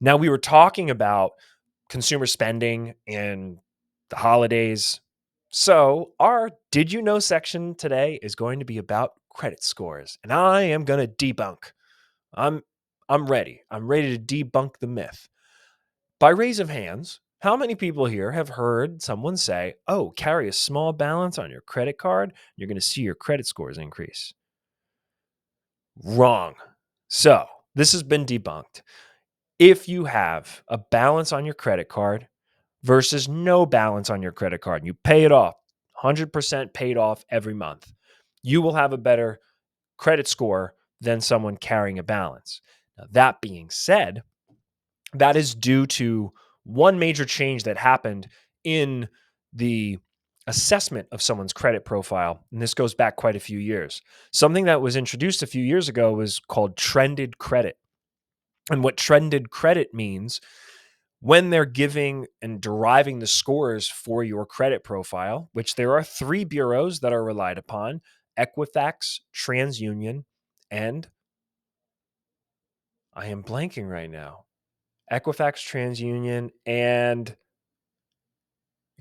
Now, we were talking about consumer spending and the holidays. So, our Did You Know section today is going to be about credit scores, and I am going to debunk. I'm I'm ready. I'm ready to debunk the myth. By raise of hands, how many people here have heard someone say, "Oh, carry a small balance on your credit card, you're going to see your credit scores increase"? Wrong. So, this has been debunked. If you have a balance on your credit card versus no balance on your credit card, and you pay it off, 100% paid off every month, you will have a better credit score than someone carrying a balance. Now, that being said, that is due to one major change that happened in the assessment of someone's credit profile. And this goes back quite a few years. Something that was introduced a few years ago was called trended credit. And what trended credit means, when they're giving and deriving the scores for your credit profile, which there are three bureaus that are relied upon: Equifax, TransUnion, and I am blanking right now. Equifax, TransUnion, and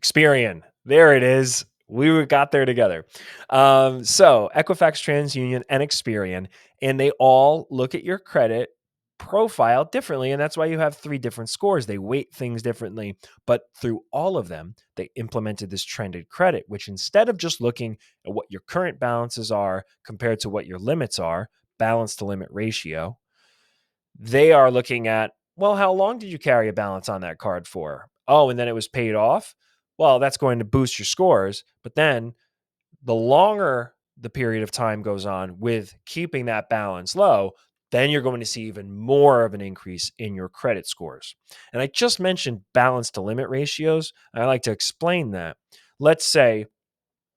Experian. There it is. We got there together. So Equifax, TransUnion, and Experian, and they all look at your credit profile differently, and that's why you have three different scores. They weight things differently, but through all of them, they implemented this trended credit, which instead of just looking at what your current balances are compared to what your limits are, balance to limit ratio, they are looking at, well, how long did you carry a balance on that card for? Oh, and then it was paid off. Well, that's going to boost your scores. But then the longer the period of time goes on with keeping that balance low, then you're going to see even more of an increase in your credit scores. And I just mentioned balance to limit ratios. I like to explain that. Let's say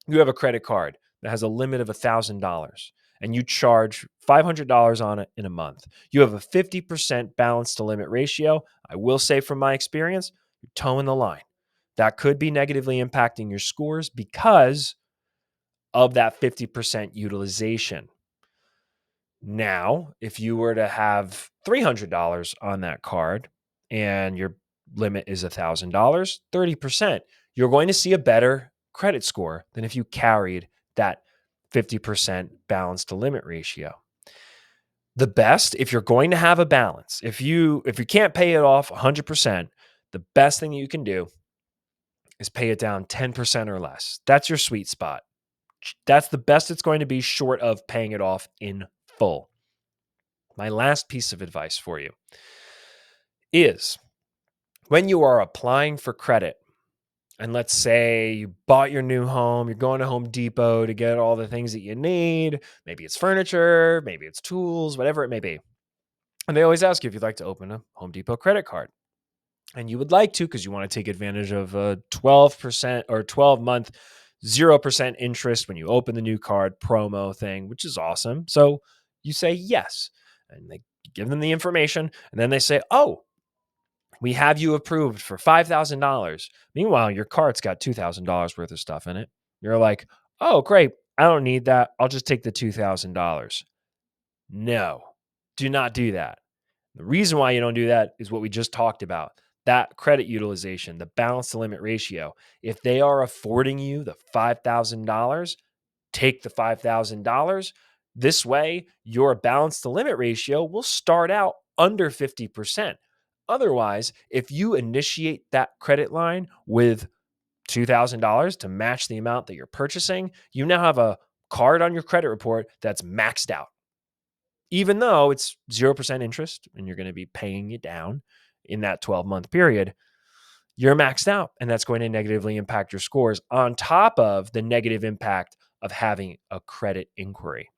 you have a credit card that has a limit of $1,000 and you charge $500 on it in a month. You have a 50% balance to limit ratio. I will say from my experience, you're toeing the line. That could be negatively impacting your scores because of that 50% utilization. Now, if you were to have $300 on that card and your limit is $1,000, 30%, you're going to see a better credit score than if you carried that 50% balance to limit ratio. The best, if you're going to have a balance, if you can't pay it off 100%, the best thing you can do is pay it down 10% or less. That's your sweet spot. That's the best it's going to be, short of paying it off in full. My last piece of advice for you is, when you are applying for credit, and let's say you bought your new home, you're going to Home Depot to get all the things that you need. Maybe it's furniture, maybe it's tools, whatever it may be. And they always ask you if you'd like to open a Home Depot credit card. And you would like to because you want to take advantage of a 12% or 12-month 0% interest when you open the new card promo thing, which is awesome. So you say yes. And they give them the information. And then they say, oh, we have you approved for $5,000. Meanwhile, your cart's got $2,000 worth of stuff in it. You're like, oh, great. I don't need that. I'll just take the $2,000. No, do not do that. The reason why you don't do that is what we just talked about. That credit utilization, the balance to limit ratio. If they are affording you the $5,000, take the $5,000. This way, your balance to limit ratio will start out under 50%. Otherwise, if you initiate that credit line with $2,000 to match the amount that you're purchasing, you now have a card on your credit report that's maxed out. Even though it's 0% interest and you're going to be paying it down in that 12-month period, you're maxed out, and that's going to negatively impact your scores on top of the negative impact of having a credit inquiry.